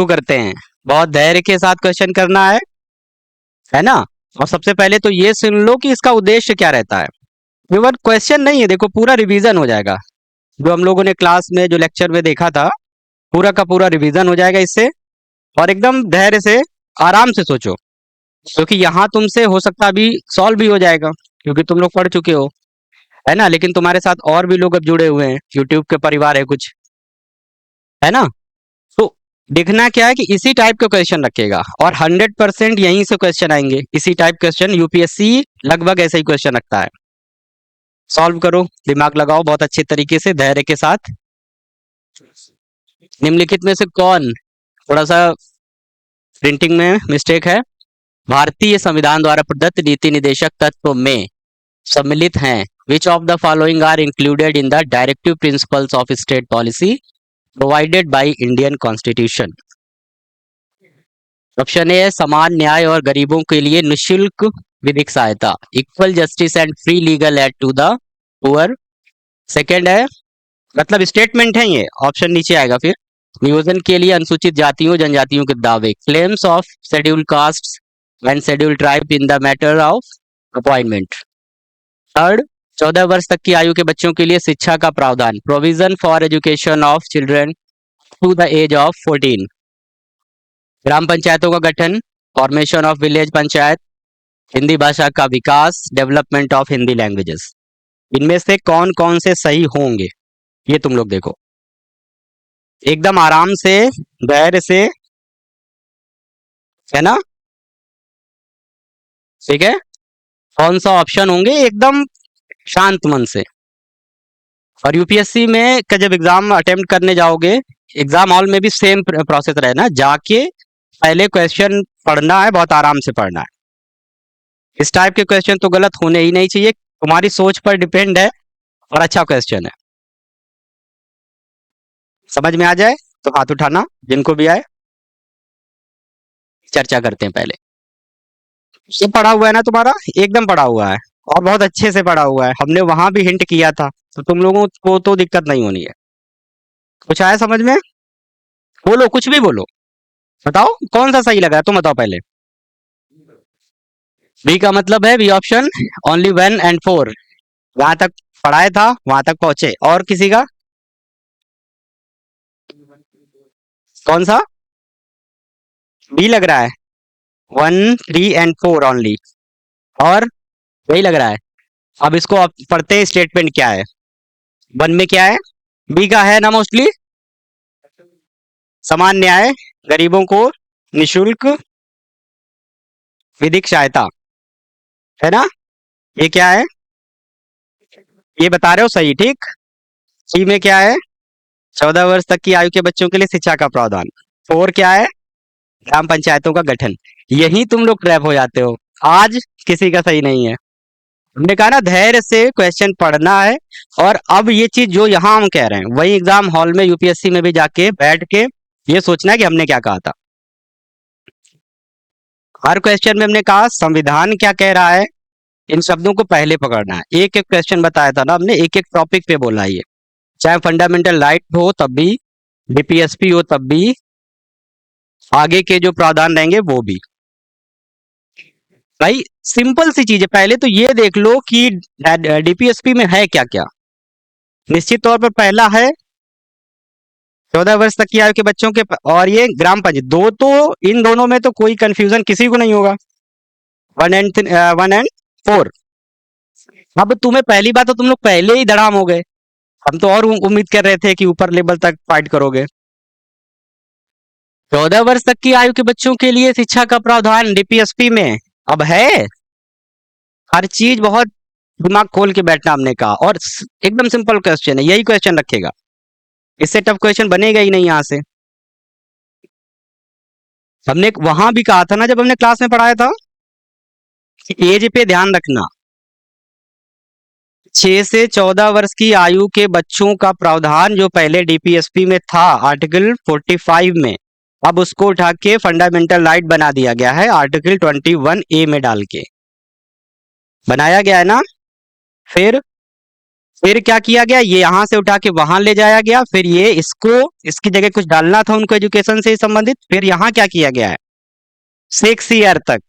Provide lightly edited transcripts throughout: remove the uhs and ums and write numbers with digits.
शुरू करते हैं। बहुत धैर्य के साथ क्वेश्चन करना है ना। और सबसे पहले तो ये सुन लो कि इसका उद्देश्य क्या रहता है। केवल क्वेश्चन नहीं है, देखो पूरा रिवीजन हो जाएगा। जो हम लोगों ने क्लास में जो लेक्चर में देखा था, पूरा का पूरा रिवीजन हो जाएगा इससे। और एकदम धैर्य से आराम से सोचो, क्योंकि यहाँ तुमसे हो सकता है अभी सॉल्व भी हो जाएगा, क्योंकि तुम लोग पढ़ चुके हो, है ना। लेकिन तुम्हारे साथ और भी लोग अब जुड़े हुए हैं, यूट्यूब के परिवार है कुछ, है ना। तो देखना क्या है कि इसी टाइप के क्वेश्चन रखेगा, और 100% यहीं से क्वेश्चन आएंगे। इसी टाइप क्वेश्चन यूपीएससी लगभग ऐसे ही क्वेश्चन रखता है। सॉल्व करो, दिमाग लगाओ बहुत अच्छे तरीके से, धैर्य के साथ। निम्नलिखित में से कौन, थोड़ा सा प्रिंटिंग में मिस्टेक है, भारतीय संविधान द्वारा प्रदत्त नीति निदेशक तत्व में सम्मिलित हैं? Which of the following are included in the directive principles of state policy provided by Indian constitution? Option A है समान न्याय और गरीबों के लिए निशुल्क विधिक सहायता, equal justice and free legal aid to the poor. Second है, मतलब स्टेटमेंट है ये, ऑप्शन नीचे आएगा फिर, नियोजन के लिए अनुसूचित जातियों जनजातियों के दावे, claims of schedule caste and schedule tribe in the matter of appointment. Third, 14 वर्ष तक की आयु के बच्चों के लिए शिक्षा का प्रावधान, provision for education of children to the age of 14। ग्राम पंचायतों का गठन, formation of village panchayat, Hindi भाषा का विकास, डेवलपमेंट ऑफ हिंदी लैंग्वेजेस। इनमें से कौन कौन से सही होंगे, ये तुम लोग देखो एकदम आराम से, धैर्य से, है ना। ठीक है, कौन सा ऑप्शन होंगे, एकदम शांत मन से। और यूपीएससी में का जब एग्जाम अटेम्प्ट करने जाओगे, एग्जाम हॉल में भी सेम प्रोसेस रहना, जाके पहले क्वेश्चन पढ़ना है, बहुत आराम से पढ़ना है। इस टाइप के क्वेश्चन तो गलत होने ही नहीं चाहिए, तुम्हारी सोच पर डिपेंड है, और अच्छा क्वेश्चन है। समझ में आ जाए तो हाथ उठाना, जिनको भी आए। चर्चा करते हैं पहले। ये पढ़ा हुआ है ना तुम्हारा, एकदम पढ़ा हुआ है, और बहुत अच्छे से पढ़ा हुआ है, हमने वहां भी हिंट किया था, तो तुम लोगों को तो दिक्कत नहीं होनी है। कुछ आया समझ में? बोलो, कुछ भी बोलो, बताओ कौन सा सही लगा है, तुम बताओ पहले। बी का मतलब है बी ऑप्शन, ओनली 1 and 4, वहां तक पढ़ाया था, वहां तक पहुंचे। और किसी का कौन सा बी लग रहा है? 1, 3 and 4 ओनली, और वही लग रहा है। अब इसको आप पढ़ते हैं, स्टेटमेंट क्या है, 1 में क्या है, बी का है ना मोस्टली, समान न्याय, गरीबों को निशुल्क विधिक सहायता, है ना। ये क्या है, ये बता रहे हो सही, ठीक। सी में क्या है, 14 वर्ष तक की आयु के बच्चों के लिए शिक्षा का प्रावधान। 4 क्या है, ग्राम पंचायतों का गठन। यही तुम लोग ट्रैप हो जाते हो, आज किसी का सही नहीं है। हमने कहा ना धैर्य से क्वेश्चन पढ़ना है, और अब ये चीज जो यहाँ हम कह रहे हैं वही एग्जाम हॉल में यूपीएससी में भी जाके बैठ के ये सोचना है कि हमने क्या कहा था। हर क्वेश्चन में हमने कहा संविधान क्या कह रहा है, इन शब्दों को पहले पकड़ना है। एक एक क्वेश्चन बताया था ना हमने, एक एक टॉपिक पे बोला है ये, चाहे फंडामेंटल राइट हो तब भी, डीपीएसपी हो तब भी, आगे के जो प्रावधान रहेंगे वो भी। भाई सिंपल सी चीज है, पहले तो ये देख लो कि डीपीएसपी में है क्या क्या। निश्चित तौर पर पहला है 14 वर्ष तक की आयु के बच्चों के, और ये ग्राम पंचायत, दो तो इन दोनों में तो कोई कंफ्यूजन किसी को नहीं होगा, 1 and 4। अब तुम्हें पहली बात तो तुम लोग पहले ही धड़ाम हो गए, हम तो और उम्मीद कर रहे थे कि ऊपर लेवल तक फाइट करोगे। 14 वर्ष तक की आयु के बच्चों के लिए शिक्षा का प्रावधान डीपीएसपी में अब है। हर चीज बहुत दिमाग खोल के बैठना हमने कहा, और एकदम सिंपल क्वेश्चन है, यही क्वेश्चन रखेगा, इससे टफ क्वेश्चन बनेगा ही नहीं यहाँ से। हमने वहां भी कहा था ना जब हमने क्लास में पढ़ाया था, एज पे ध्यान रखना, 6 से 14 वर्ष की आयु के बच्चों का प्रावधान जो पहले डीपीएसपी में था आर्टिकल 45 में, अब उसको उठा के फंडामेंटल राइट बना दिया गया है आर्टिकल 21A में डाल के बनाया गया है ना। फिर फिर क्या किया गया, ये यहां से उठा के वहां ले जाया गया, फिर ये इसको इसकी जगह कुछ डालना था उनको एजुकेशन से संबंधित, फिर यहाँ क्या किया गया है 6 ईयर तक।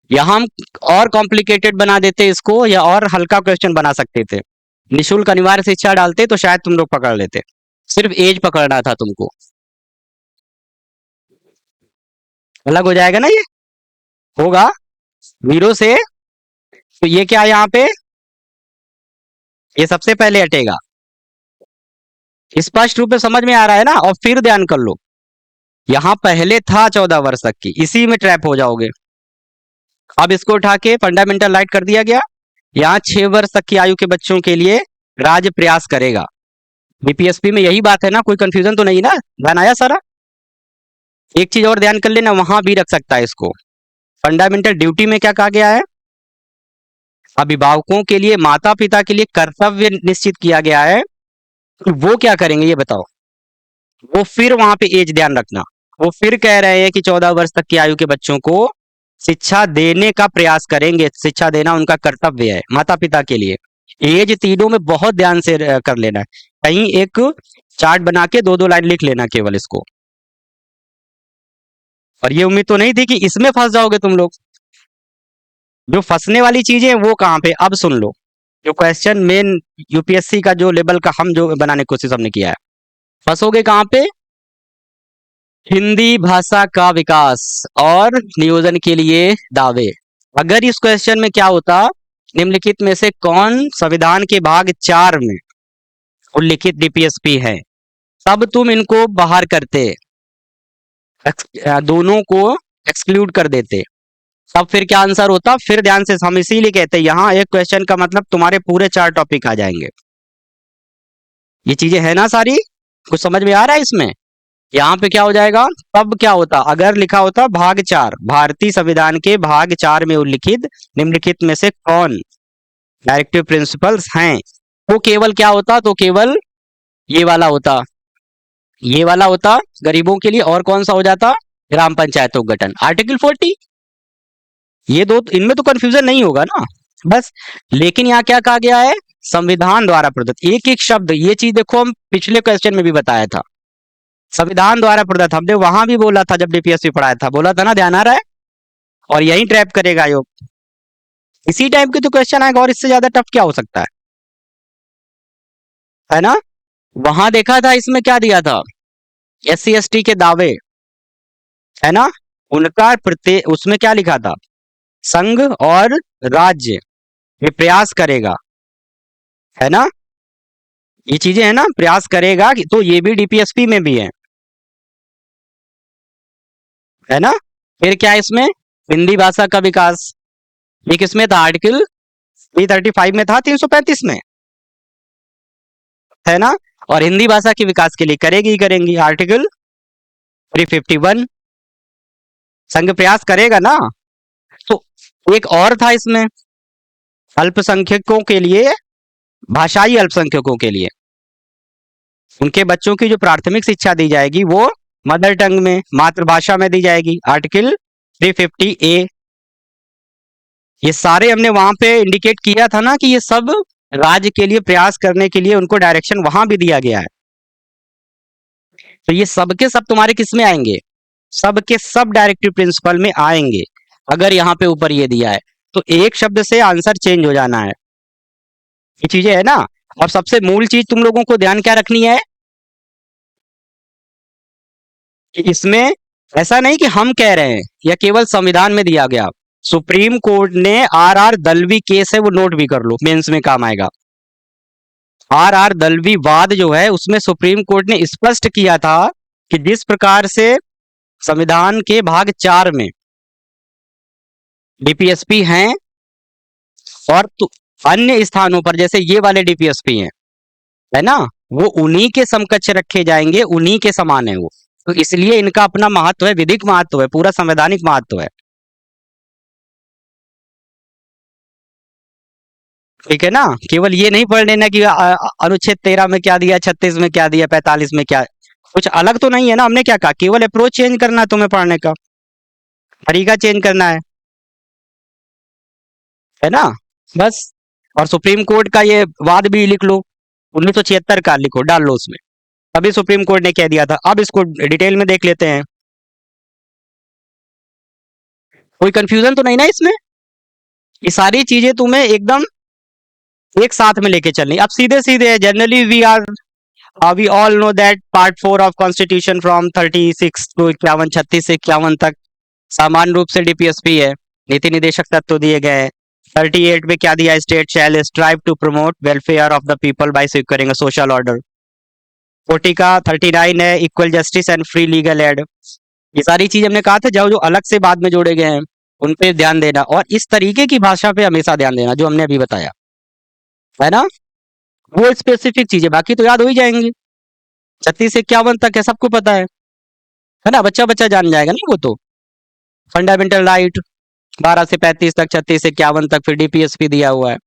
यहाँ हम और कॉम्प्लिकेटेड बना देते इसको या और हल्का क्वेश्चन बना सकते थे, निशुल्क अनिवार्य शिक्षा डालते तो शायद तुम लोग पकड़ लेते। सिर्फ एज पकड़ना था तुमको, अलग हो जाएगा ना ये, होगा 0 से। तो ये क्या है यहाँ पे, ये सबसे पहले हटेगा। स्पष्ट रूप से समझ में आ रहा है ना। और फिर ध्यान कर लो, यहाँ पहले था 14 वर्ष तक की, इसी में ट्रैप हो जाओगे। अब इसको उठा के फंडामेंटल राइट कर दिया गया, यहाँ 6 वर्ष तक की आयु के बच्चों के लिए राज्य प्रयास करेगा। बीपीएसपी में यही बात है ना, कोई कंफ्यूजन तो नहीं ना, ध्यान आया सारा। एक चीज और ध्यान कर लेना, वहां भी रख सकता है इसको। फंडामेंटल ड्यूटी में क्या कहा गया है, अभिभावकों के लिए, माता पिता के लिए कर्तव्य निश्चित किया गया है कि वो क्या करेंगे ये बताओ। वो फिर वहां पे एज ध्यान रखना, वो फिर कह रहे हैं कि 14 वर्ष तक की आयु के बच्चों को शिक्षा देने का प्रयास करेंगे, शिक्षा देना उनका कर्तव्य है माता पिता के लिए। एज तीनों में बहुत ध्यान से कर लेना है, कहीं एक चार्ट बना के 2-2 लाइन लिख लेना केवल इसको। और ये उम्मीद तो नहीं थी कि इसमें फंस जाओगे तुम लोग। जो फंसने वाली चीजें वो कहाँ पे, अब सुन लो। जो क्वेश्चन मेन यूपीएससी का जो लेवल का हम जो बनाने की कोशिश हमने किया है, फंसोगे कहाँ पे, हिंदी भाषा का विकास और नियोजन के लिए दावे। अगर इस क्वेश्चन में क्या होता, निम्नलिखित में से कौन संविधान के भाग 4 में उल्लिखित डीपीएसपी है, तब तुम इनको बाहर करते, दोनों को एक्सक्लूड कर देते, तब फिर क्या आंसर होता। फिर ध्यान से, हम इसीलिए कहते हैं यहाँ एक क्वेश्चन का मतलब तुम्हारे पूरे 4 टॉपिक आ जाएंगे। ये चीजें है ना सारी, कुछ समझ में आ रहा है इसमें। यहाँ पे क्या हो जाएगा, तब क्या होता अगर लिखा होता भाग 4, भारतीय संविधान के भाग 4 में उल्लिखित निम्नलिखित में से कौन डायरेक्टिव प्रिंसिपल्स हैं, वो केवल क्या होता, तो केवल ये वाला होता, ये वाला होता गरीबों के लिए। और कौन सा हो जाता, ग्राम पंचायतों का गठन, आर्टिकल 40। ये दो, इनमें तो कंफ्यूजन नहीं होगा ना बस। लेकिन यहाँ क्या कहा गया है, संविधान द्वारा प्रदत्त, एक एक शब्द, ये चीज देखो हम पिछले क्वेश्चन में भी बताया था, संविधान द्वारा प्रदत्त। हमने वहां भी बोला था जब डीपीएससी पढ़ाया था, बोला था ना, ध्यान आ रहा है। और यही ट्रैप करेगा आयोग, इसी टाइप के तो क्वेश्चन आएगा, और इससे ज्यादा टफ क्या हो सकता है ना। वहां देखा था इसमें क्या दिया था, एससी एसटी के दावे, है ना, उनका प्रत्येक, उसमें क्या लिखा था, संघ और राज्य ये प्रयास करेगा, है ना, ये चीजें है ना, प्रयास करेगा तो ये भी डीपीएसपी में भी है ना। फिर क्या है इसमें, हिंदी भाषा का विकास, ये किसमें था, आर्टिकल 335 में था, 335 में, है ना। और हिंदी भाषा के विकास के लिए करेगी ही करेंगी, आर्टिकल 351, संघ प्रयास करेगा ना। तो एक और था इसमें, अल्पसंख्यकों के लिए, भाषाई अल्पसंख्यकों के लिए उनके बच्चों की जो प्राथमिक शिक्षा दी जाएगी वो मदर टंग में, मातृभाषा में दी जाएगी, आर्टिकल 350A। ये सारे हमने वहां पे इंडिकेट किया था ना कि ये सब राज्य के लिए प्रयास करने के लिए उनको डायरेक्शन वहां भी दिया गया है। तो ये सब के सब तुम्हारे किस में आएंगे, सब के सब डायरेक्टिव प्रिंसिपल में आएंगे। अगर यहाँ पे ऊपर ये दिया है तो एक शब्द से आंसर चेंज हो जाना है, ये चीजें है ना। और सबसे मूल चीज तुम लोगों को ध्यान क्या रखनी है कि इसमें ऐसा नहीं कि हम कह रहे हैं या केवल संविधान में दिया गया, सुप्रीम कोर्ट ने आर दलवी केस है, वो नोट भी कर लो, मेंस में काम आएगा। आर दलवी वाद जो है उसमें सुप्रीम कोर्ट ने स्पष्ट किया था कि जिस प्रकार से संविधान के भाग 4 में डीपीएसपी हैं और अन्य स्थानों पर जैसे ये वाले डीपीएसपी हैं, है ना, वो उन्हीं के समकक्ष रखे जाएंगे, उन्हीं के समान है वो। तो इसलिए इनका अपना महत्व है, विधिक महत्व है, पूरा संवैधानिक महत्व है। ठीक है ना, केवल ये नहीं पढ़ लेना कि अनुच्छेद 13 में क्या दिया, 36 में क्या दिया, 45 में क्या, कुछ अलग तो नहीं है ना। हमने क्या कहा, केवल अप्रोच चेंज करना है तुम्हें पढ़ने का, तरीका चेंज करना है ना, बस। और सुप्रीम कोर्ट का ये वाद भी लिख लो, 1976 का लिखो, डाल लो उसमें, अभी सुप्रीम कोर्ट ने कह दिया था। अब इसको डिटेल में देख लेते हैं। कोई कंफ्यूजन तो नहीं ना इसमें? ये सारी चीजें तुम्हें एकदम एक साथ में लेके चलनी। अब सीधे सीधे generally we all know that part 4 of constitution from 36 to 51, 36 से 51 तक समान रूप से डीपीएसपी है, नीति निदेशक तत्व दिए गए हैं। 38 में क्या दिया? State shall strive to promote welfare of the people by securing a social order. 40 का 39 है equal justice and free legal aid. ये सारी चीज हमने कहा था जो जो अलग से बाद में जोड़े गए हैं उन पे ध्यान देना, और इस तरीके की भाषा पे हमेशा ध्यान देना जो हमने अभी बताया है ना, वो स्पेसिफिक चीजें, बाकी तो याद हो ही जाएंगी। 36 से 51 तक है, सबको पता है ना, बच्चा बच्चा जान जाएगा ना वो तो। फंडामेंटल राइट 12 से 35 तक, 36 से 51 तक, फिर डीपीएसपी दिया हुआ है।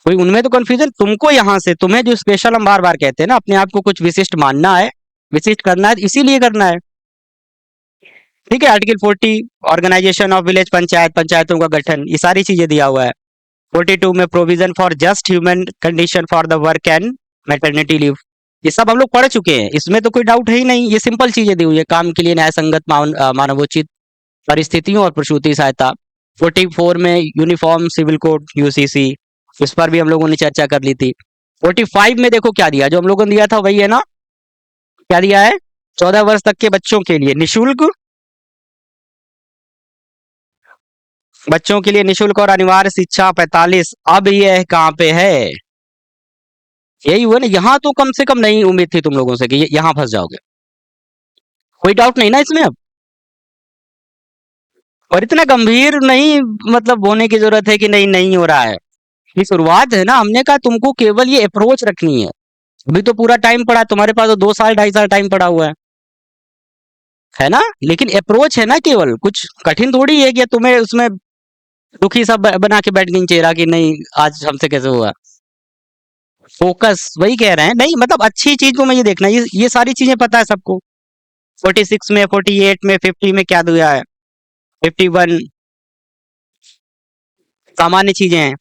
कोई उनमें तो कंफ्यूजन तुमको, यहाँ से तुम्हें जो स्पेशल हम बार बार कहते हैं ना, अपने आप को कुछ विशिष्ट मानना है, विशिष्ट करना है, इसीलिए करना है। ठीक है, article 40 organisation of village panchayat, पंचायतों का गठन, ये सारी चीजें दिया हुआ है। 42 में provision for just human condition for the work and maternity leave, ये सब हम लोग पढ़ चुके हैं, इसमें तो कोई डाउट है ही नहीं। ये सिंपल चीजें दी हुई है, काम के लिए न्याय संगत मानवोचित परिस्थितियों और प्रसूति सहायता। 44 में यूनिफॉर्म सिविल कोड यूसीसी, इस पर भी हम लोगों ने चर्चा कर ली थी। 45 में देखो क्या दिया, जो हम लोगों ने दिया था वही है ना, क्या दिया है? 14 वर्ष तक के बच्चों के लिए निशुल्क, बच्चों के लिए निशुल्क और अनिवार्य शिक्षा 45। अब यह कहाँ पे है? यही हुआ ना, यहाँ तो कम से कम नहीं उम्मीद थी तुम लोगों से कि यहाँ फंस जाओगे। कोई डाउट नहीं ना इसमें अब? और इतना गंभीर नहीं मतलब होने की जरूरत है कि नहीं नहीं हो रहा है, ये शुरुआत है ना। हमने कहा तुमको केवल ये अप्रोच रखनी है, अभी तो पूरा टाइम पड़ा है तुम्हारे पास, तो 2 साल 2.5 साल टाइम पड़ा हुआ है ना। लेकिन अप्रोच है ना, केवल कुछ कठिन थोड़ी है कि तुम्हें उसमें दुखी सब बना के बैठ गई चेहरा कि नहीं आज हमसे कैसे हुआ। फोकस वही कह रहे हैं, नहीं मतलब अच्छी चीज को मैं ये देखना, ये सारी चीजें पता है सबको। 46 में, 48 में, 50 में क्या दिया है? 51 सामान्य चीजें हैं।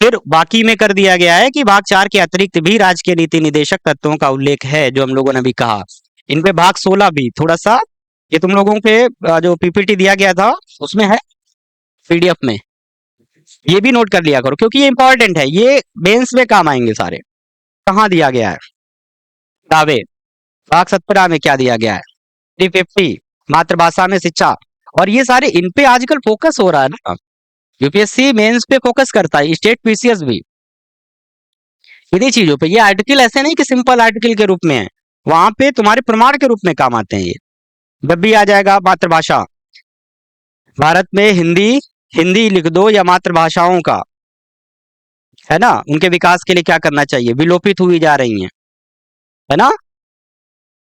फिर बाकी में कर दिया गया है कि भाग 4 के अतिरिक्त भी राज्य के नीति निदेशक तत्वों का उल्लेख है, जो हम लोगों ने भी कहा। इन पे भाग 16 भी थोड़ा सा, ये तुम लोगों के जो पीपीटी दिया गया था उसमें है, पीडीएफ में, ये भी नोट कर लिया करो क्योंकि ये इंपॉर्टेंट है, ये मेंस में काम आएंगे सारे। कहाँ दिया गया है दावे? भाग 17 में क्या दिया गया है? 350 मातृभाषा में शिक्षा। और ये सारे इन पे आजकल फोकस हो रहा है ना, यूपीएससी मेंस पे फोकस करता है, स्टेट पीसीएस भी इन्हीं चीजों पे। ये आर्टिकल ऐसे नहीं कि सिंपल आर्टिकल के रूप में है, वहां पे तुम्हारे प्रमाण के रूप में काम आते हैं ये। जब भी आ जाएगा मातृभाषा, भारत में हिंदी, हिंदी लिख दो या मातृभाषाओं का, है ना, उनके विकास के लिए क्या करना चाहिए, विलोपित हुई जा रही है ना,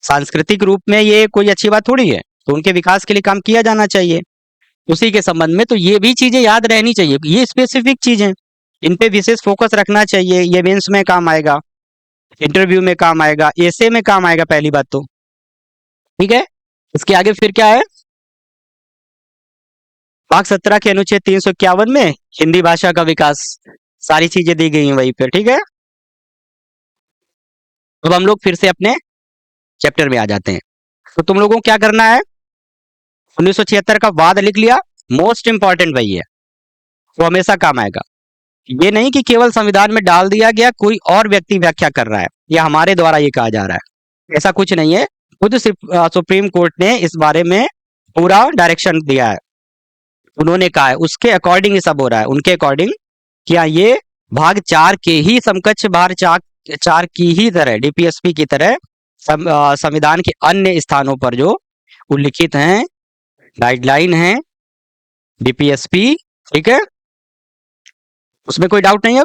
सांस्कृतिक रूप में ये कोई अच्छी बात थोड़ी है, तो उनके विकास के लिए काम किया जाना चाहिए। उसी के संबंध में तो ये भी चीजें याद रहनी चाहिए, ये स्पेसिफिक चीजें, इन पे विशेष फोकस रखना चाहिए। ये मेंस में काम आएगा, इंटरव्यू में काम आएगा, एसे में काम आएगा, पहली बात तो ठीक है। इसके आगे फिर क्या है? भाग 17 के अनुच्छेद 351 में हिंदी भाषा का विकास, सारी चीजें दी गई हैं वहीं पे, ठीक है। अब हम लोग फिर से अपने चैप्टर में आ जाते हैं। तो तुम लोगों को क्या करना है? 1976 का वाद लिख लिया, मोस्ट इंपॉर्टेंट वही है, वो हमेशा काम आएगा। ये नहीं कि केवल संविधान में डाल दिया गया, कोई और व्यक्ति व्याख्या कर रहा है या हमारे द्वारा ये कहा जा रहा है, ऐसा कुछ नहीं है। खुद सुप्रीम कोर्ट ने इस बारे में पूरा डायरेक्शन दिया है, उन्होंने कहा है उसके अकॉर्डिंग ये सब हो रहा है, उनके अकॉर्डिंग। क्या ये भाग 4 के ही समकक्ष, भाग 4 की ही तरह, डीपीएसपी की तरह संविधान के अन्य स्थानों पर जो उल्लिखित हैं, गाइडलाइन है डीपीएसपी, ठीक है, उसमें कोई डाउट नहीं है।